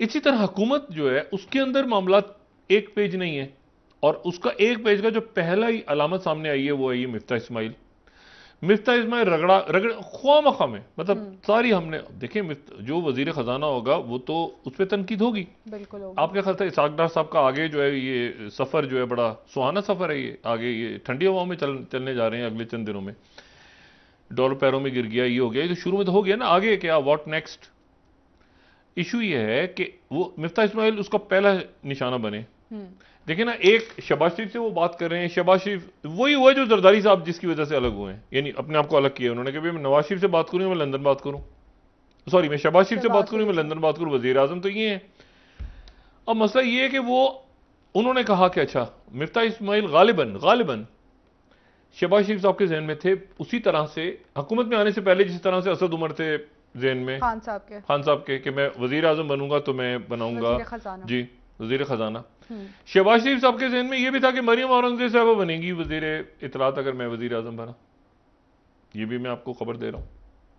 इसी तरह हुकूमत जो है उसके अंदर मामला एक पेज नहीं है, और उसका एक पेज का जो पहला ही अलामत सामने आई है वो आई है मिफ्ता इस्माइल। मिफ्ता इस्माइल रगड़ा रगड़ ख्वामखा में, मतलब सारी हमने देखे, जो वजीर खजाना होगा वो तो उस पर तनकीद होगी। बिल्कुल होगी। आप क्या ख्याल था इसाक डार साहब का आगे जो है ये सफर जो है बड़ा सुहाना सफर है, ये आगे ये ठंडी हवाओं में चलने जा रहे हैं अगले चंद दिनों में, डॉलर पैरों में गिर गया, ये हो गया, ये तो शुरू में तो हो गया ना, आगे क्या व्हाट नेक्स्ट। इशू ये है कि वो मिफ्ता इस्माइल उसका पहला निशाना बने। देखिए ना, एक शहबाज शरीफ से वो बात कर रहे हैं, शहबाज शरीफ वही हुआ जो जरदारी साहब जिसकी वजह से अलग हुए हैं, यानी अपने आप को अलग किया उन्होंने कि भाई मैं नवाज शरीफ से बात करूं, मैं लंदन बात करूं, सॉरी मैं शहबाज शरीफ से बात करूं, मैं लंदन बात करूं, वजीर आजम तो ये है। अब मसला ये है कि वो उन्होंने कहा कि अच्छा मिफ्ता इस्माइल गालिबन गालिबन शहबाज शरीफ साहब के जहन में थे उसी तरह से हुकूमत में आने से पहले जिस तरह से असद उमर थे जहन में खान साहब के कि मैं वजीर आजम बनूंगा तो मैं बनाऊंगा जी वजीर खजाना। शहबाज शरीफ साहब के जहन में यह भी था कि मरियम औरंगजेब साहब बनेंगी वजीर इतलात अगर मैं वजीर आजम बना। ये भी मैं आपको खबर दे रहा हूं,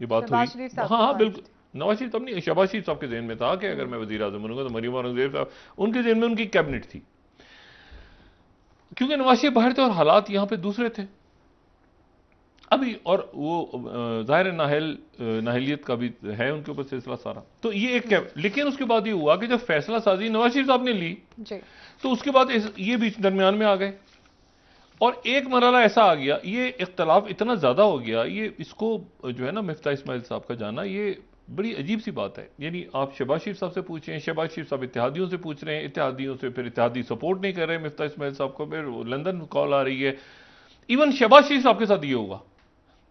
ये बात हुई। हाँ बिल्कुल, नवाज शरीफ तब नहीं, शहबाज शरीफ साहब के जहन में था कि अगर मैं वजीर आजम बनूंगा तो मरियम औरंगजेब साहब, उनके जहन में उनकी कैबिनेट थी, क्योंकि नवाज शरीफ बाहर थे और हालात यहां पे दूसरे थे अभी, और वो जाहिर नाहलियत का भी है उनके ऊपर सिलसिला सारा, तो ये एक लेकिन उसके बाद ये हुआ कि जब फैसला साजी नवाज शरीफ साहब ने ली तो उसके बाद ये बीच दरमियान में आ गए, और एक मरहला ऐसा आ गया, ये इख्तलाफ इतना ज्यादा हो गया, ये इसको जो है ना मिफ्ता इस्माइल साहब का जाना ये बड़ी अजीब सी बात है। यानी आप शहबाज शरीफ साहब से पूछें, शहबाज शरीफ साहब इत्तेहादियों से पूछ रहे हैं, इत्तेहादियों से फिर इत्तेहादी सपोर्ट नहीं कर रहे मिफ्ता इस्माइल साहब को, फिर लंदन कॉल आ रही है। इवन शहबाज शरीफ साहब के साथ ये होगा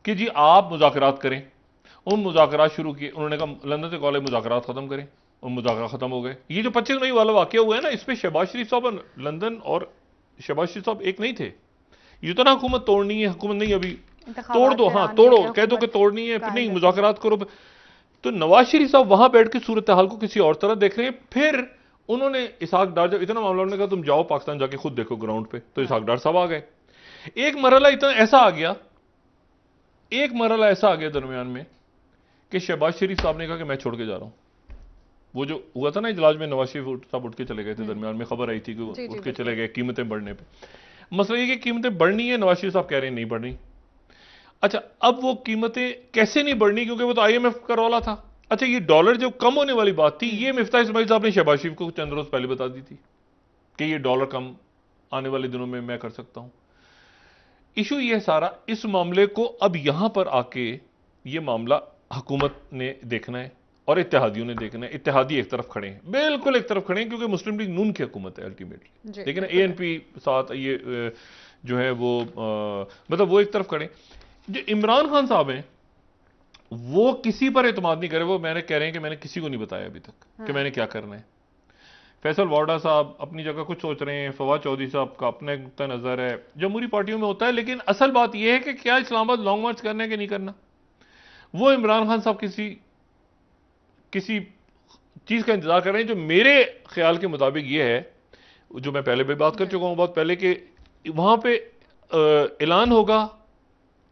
कि जी आप मुज़ाकरात करें, उन मुज़ाकरात शुरू किए, उन्होंने कहा लंदन से कॉल है मुज़ाकरात खत्म करें, उन मुज़ाकरात खत्म हो गए। ये जो 25 मई वाला वाक़या हुआ है ना, इस पर शहबाज शरीफ साहब लंदन और शहबाज शरीफ साहब एक नहीं थे। ये तो ना हुकूमत तोड़नी है, हुकूमत नहीं अभी तोड़ दो, हाँ तोड़ो, कह दो कि तोड़नी है, फिर नहीं मुज़ाकरात करो। तो नवाज शरीफ साहब वहां बैठ के सूरत हाल को किसी और तरह देख रहे हैं। फिर उन्होंने इसहाक डार, जब इतना मामला उन्होंने कहा तुम जाओ पाकिस्तान जाके खुद देखो ग्राउंड पे, तो इसहाक डार साहब आ गए। एक मरहला इतना ऐसा आ गया, एक मरहला ऐसा आ गया दरमियान में कि शहबाज शरीफ साहब ने कहा कि मैं छोड़ के जा रहा हूं। वो जो हुआ था ना इजलास में, नवाज शरीफ साहब उठ के चले गए थे, दरमियान में खबर आई थी कि वो उठ के चले गए कीमतें बढ़ने पे। मसला ये कि कीमतें बढ़नी है, नवाज शरीफ साहब कह रहे हैं नहीं बढ़नी। अच्छा अब वो कीमतें कैसे नहीं बढ़नी, क्योंकि वो तो IMF का रौला था। अच्छा ये डॉलर जो कम होने वाली बात थी, ये मिफ्ता इस्माइल साहब ने शहबाज शरीफ को चंद रोज पहले बता दी थी कि ये डॉलर कम आने वाले दिनों में मैं कर सकता हूं। इशू ये सारा इस मामले को अब यहां पर आके ये मामला हुकूमत ने देखना है और इत्तेहादियों ने देखना है। इत्तेहादी एक तरफ खड़े हैं, बिल्कुल एक तरफ खड़े हैं, क्योंकि मुस्लिम लीग नून की हुकूमत है अल्टीमेटली, लेकिन ANP साथ ये जो है वो मतलब वो एक तरफ खड़े। जो इमरान खान साहब हैं वो किसी पर एतमाद नहीं करे, वो मैंने कह रहे हैं कि मैंने किसी को नहीं बताया अभी तक कि मैंने क्या करना है। फैसल वाडा साहब अपनी जगह कुछ सोच रहे हैं, फवाद चौधरी साहब का अपना नुक्ता नजर है, जमहूरी पार्टियों में होता है, लेकिन असल बात यह है कि क्या इस्लामाबाद लॉन्ग मार्च करना है कि नहीं करना। वो इमरान खान साहब किसी किसी चीज का इंतजार कर रहे हैं, जो मेरे ख्याल के मुताबिक ये है, जो मैं पहले भी बात कर चुका हूं बहुत पहले, कि वहां पे ऐलान होगा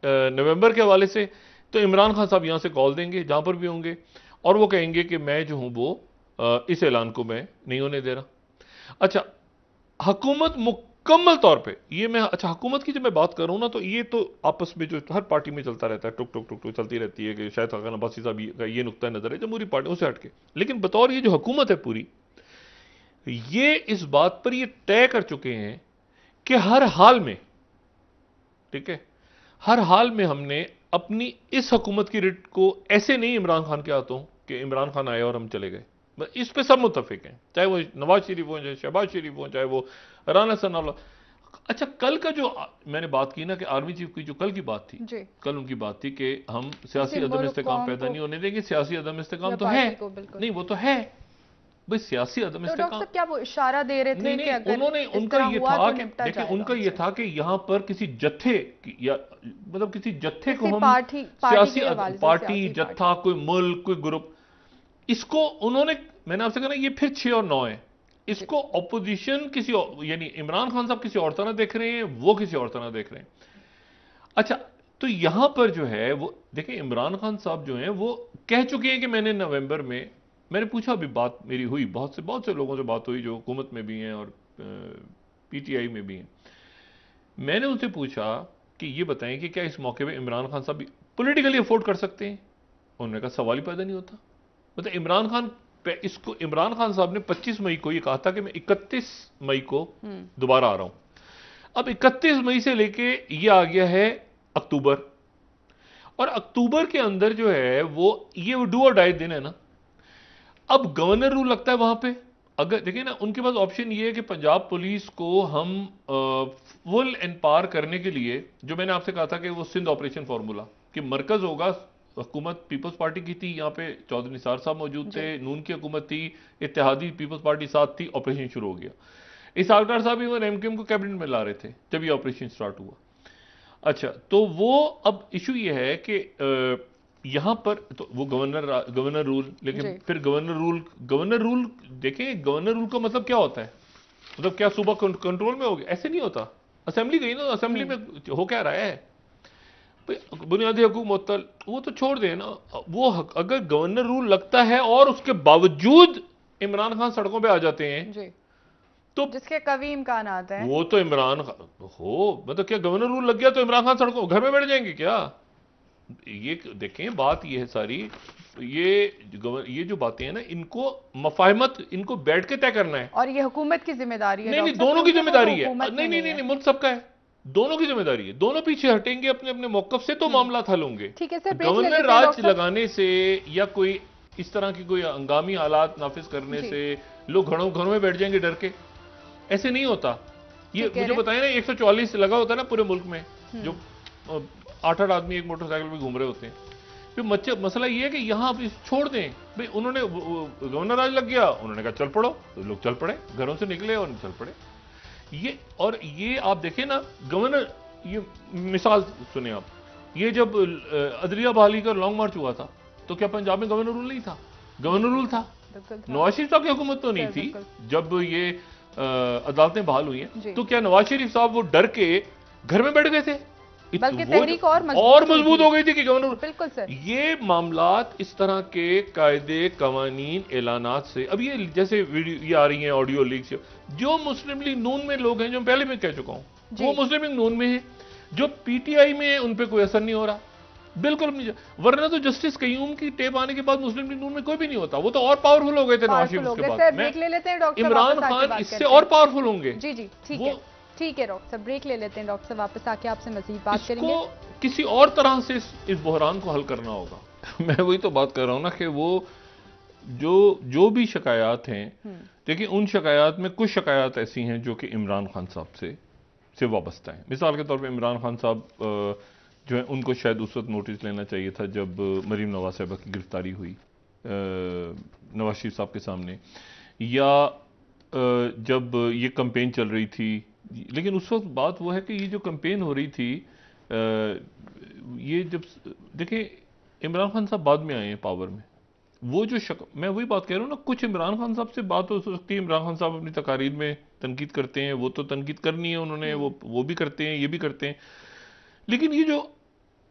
नवंबर के हवाले से, तो इमरान खान साहब यहां से कॉल देंगे जहां पर भी होंगे, और वो कहेंगे कि मैं जो हूं वो इस ऐलान को मैं नहीं होने दे रहा। अच्छा हुकूमत मुकम्मल तौर पे ये मैं, अच्छा हुकूमत की जब मैं बात करूं ना, तो ये तो आपस में जो हर पार्टी में चलता रहता है, टुक टुक टुक टुक चलती रहती है कि शायद खान अब्बासी साहब का ये नुक्ता नजर है जमहूरी पार्टी से हटके, लेकिन बतौर ये जो हुकूमत है पूरी, ये इस बात पर ये तय कर चुके हैं कि हर हाल में, ठीक है, हर हाल में हमने अपनी इस हुकूमत की रिट को ऐसे नहीं इमरान खान के हाथों कि इमरान खान आए और हम चले गए, इस पे सब मुत्तफिक हैं, चाहे वो नवाज शरीफ हो, चाहे शहबाज शरीफ हो, चाहे वो राना सनाउल्लाह। अच्छा कल का जो मैंने बात की ना कि आर्मी चीफ की जो कल की बात थी, कल उनकी बात थी कि हम सियासी अदम इस्तेकाम पैदा नहीं होने देंगे। सियासी अदम इस्तेकाम तो है नहीं, वो तो है भाई, सियासी अदम इस्तेकाम। क्या वो इशारा दे रहे थे कि अगर उन्होंने उनका ये था कि देखिए उनका ये था कि यहां पर किसी जत्थे या मतलब किसी जत्थे को हम सियासी पार्टी जत्था, कोई मुल्क, कोई ग्रुप, इसको उन्होंने, मैंने आपसे कहा ना ये फिर 6 और 9 है, इसको ऑपोजिशन किसी यानी इमरान खान साहब किसी और तरह देख रहे हैं, वो किसी और तरह देख रहे हैं। अच्छा तो यहां पर जो है वो देखिए इमरान खान साहब जो हैं वो कह चुके हैं कि मैंने नवंबर में मैंने पूछा, अभी बात मेरी हुई, बहुत से लोगों से बात हुई जो हुकूमत में भी हैं और पीटीआई में भी हैं। मैंने उनसे पूछा कि ये बताएं कि क्या इस मौके पे इमरान खान साहब पॉलिटिकली अफोर्ड कर सकते हैं? उन्होंने कहा सवाल ही पैदा नहीं होता। मतलब इमरान खान साहब ने 25 मई को ये कहा था कि मैं 31 मई को दोबारा आ रहा हूं। अब 31 मई से लेके ये आ गया है अक्टूबर, और अक्टूबर के अंदर जो है वो डू और डाई दिन है ना। अब गवर्नर रूल लगता है वहां पे। अगर देखिए ना, उनके पास ऑप्शन ये है कि पंजाब पुलिस को हम फुल एम्पावर करने के लिए, जो मैंने आपसे कहा था कि वो सिंध ऑपरेशन फार्मूला कि मरकज होगा, हुकूमत पीपल्स पार्टी की थी, यहां पे चौधरी निसार साहब मौजूद थे, नून की हुकूमत थी, इत्तेहादी पीपल्स पार्टी साथ थी, ऑपरेशन शुरू हो गया। इसाकदार साहब इवन एमकेएम को कैबिनेट में ला रहे थे जब ये ऑपरेशन स्टार्ट हुआ। अच्छा, तो वो अब इशू ये है कि यहां पर तो वो गवर्नर रूल, लेकिन फिर गवर्नर रूल देखें, गवर्नर रूल का मतलब क्या होता है? मतलब क्या सूबा कंट्रोल में हो गया? ऐसे नहीं होता। असेंबली गई ना, असेंबली में हो क्या रहा है? बुनियादी हकूक मुअत्तल, वो तो छोड़ दें ना। वो अगर गवर्नर रूल लगता है और उसके बावजूद इमरान खान सड़कों पे आ जाते हैं जी, तो जिसके कभी इम्कान आता है, वो तो इमरान हो, मतलब क्या गवर्नर रूल लग गया तो इमरान खान सड़कों घर में बैठ जाएंगे क्या? ये देखें, बात ये है सारी, ये जो बातें हैं ना, इनको मफाहमत, इनको बैठ के तय करना है। और ये हुकूमत की जिम्मेदारी है। नहीं, दोनों की जिम्मेदारी है। नहीं, मुल्क सबका है, दोनों की जिम्मेदारी है। दोनों पीछे हटेंगे अपने अपने मौकफ से तो मामला हल होंगे। ठीक है सर, गवर्नर राज लगाने से या कोई इस तरह की कोई हंगामी हालात नाफिज करने से लोग घरों में बैठ जाएंगे डर के, ऐसे नहीं होता। ये मुझे बताया ना, 144 लगा होता है ना पूरे मुल्क में, जो 8-8 आदमी एक मोटरसाइकिल पे घूम रहे होते हैं। फिर मसला ये है कि यहां आप छोड़ दें भाई, उन्होंने गवर्नर राज लग गया, उन्होंने कहा चल पड़ो, तो लोग चल पड़े, घरों से निकले और चल पड़े। ये आप देखें ना, गवर्नर, ये मिसाल सुने आप, ये जब अदलिया बहाली का लॉन्ग मार्च हुआ था तो क्या पंजाब में गवर्नर रूल नहीं था? गवर्नर रूल था। नवाज शरीफ साहब की हुकूमत तो नहीं थी जब ये अदालतें बहाल हुई हैं, तो क्या नवाज शरीफ साहब वो डर के घर में बैठ गए थे? बल्कि तहरीक और मजबूत हो गई थी कि गवर्नर। बिल्कुल सर, ये मामलात इस तरह के कायदे कवानीन ऐलानात से, अब ये जैसे वीडियो ये आ रही हैं ऑडियो लीक से, जो मुस्लिम लीग नून में लोग हैं, जो पहले मैं कह चुका हूं, वो मुस्लिम लीग नून में है, जो पीटीआई में है उन पे कोई असर नहीं हो रहा, बिल्कुल नहीं। वरना तो जस्टिस कयूम की टेप आने के बाद मुस्लिम लीग नून में कोई भी नहीं होता, वो तो और पावरफुल हो गए थे नवाज शरीफ के बाद। इमरान खान इससे और पावरफुल होंगे। जी जी, ठीक है डॉक्टर साहब, ब्रेक ले लेते हैं। डॉक्टर साहब वापस आके आपसे मजीद बात करेंगे। किसी और तरह से इस बहरान को हल करना होगा। मैं वही तो बात कर रहा हूं ना कि वो जो भी शिकायत हैं, देखिए उन शिकायत में कुछ शिकायत ऐसी हैं जो कि इमरान खान साहब से वाबस्ता है। मिसाल के तौर पे इमरान खान साहब जो है, उनको शायद उस वक्त नोटिस लेना चाहिए था जब मरीम नवाज साहबा की गिरफ्तारी हुई नवाज शरीफ साहब के सामने, या जब ये कंपेन चल रही थी। लेकिन उस वक्त बात वो है कि ये जो कंपेन हो रही थी, ये जब देखिए इमरान खान साहब बाद में आए हैं पावर में, वो जो मैं वही बात कह रहा हूँ ना, कुछ इमरान खान साहब से बात हो सकती है, इमरान खान साहब अपनी तकारीर में तनकीद करते हैं, वो तो तनकीद करनी है उन्होंने, वो भी करते हैं, ये भी करते हैं। लेकिन ये जो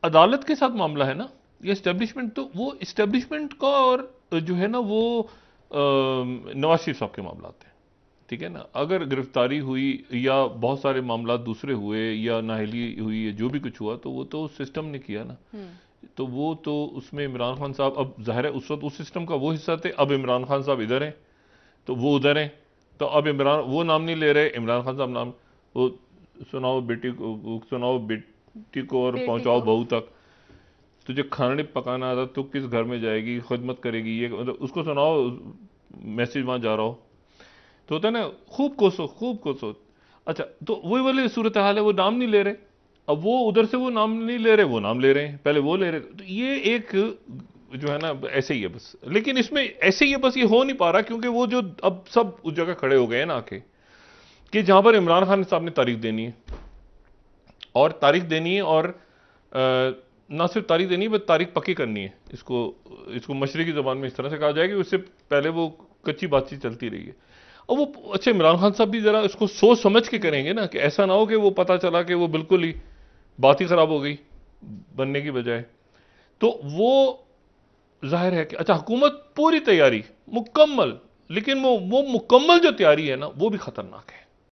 अदालत के साथ मामला है ना, ये एस्टेब्लिशमेंट, तो वो एस्टेब्लिशमेंट का और जो है ना वो नवाज शरीफ साहब के मामला हैं, ठीक है ना। अगर गिरफ्तारी हुई या बहुत सारे मामला दूसरे हुए या नाहली हुई या जो भी कुछ हुआ, तो वो तो सिस्टम ने किया ना, तो वो तो उसमें इमरान खान साहब, अब जाहिर है उस वक्त उस सिस्टम का वो हिस्सा थे, अब इमरान खान साहब इधर हैं तो वो उधर हैं, तो अब इमरान वो नाम नहीं ले रहे, इमरान खान साहब नाम, वो सुनाओ बेटी को और पहुंचाओ बहू तक, तुझे खाना नहीं पकाना आता, तू किस घर में जाएगी, खिदमत करेगी, ये मतलब उसको सुनाओ, मैसेज वहां जा रहा हो, तो होता है ना, खूब कोसो। अच्छा, तो वही वाली सूरत हाल है, वो नाम नहीं ले रहे, अब वो उधर से वो नाम नहीं ले रहे, वो नाम ले रहे हैं, पहले वो ले रहे, तो ये एक जो है ना ऐसे ही है बस। लेकिन इसमें ऐसे ही है बस, ये हो नहीं पा रहा क्योंकि वो जो अब सब उस जगह खड़े हो गए हैं ना आके, कि जहां पर इमरान खान साहब ने तारीख देनी है, और तारीख देनी है, और ना सिर्फ तारीख देनी है बस तारीख पक्की करनी है। इसको मशरकी ज़बान में इस तरह से कहा जाए कि उससे पहले वो कच्ची बातचीत चलती रही है। और वो अच्छा, इमरान खान साहब भी जरा इसको सोच समझ के करेंगे ना, कि ऐसा ना हो कि वो पता चला कि वो बिल्कुल ही बात ही खराब हो गई बनने की बजाय। तो वो जाहिर है कि अच्छा हुकूमत पूरी तैयारी मुकम्मल, लेकिन वो मुकम्मल जो तैयारी है ना वो भी खतरनाक है।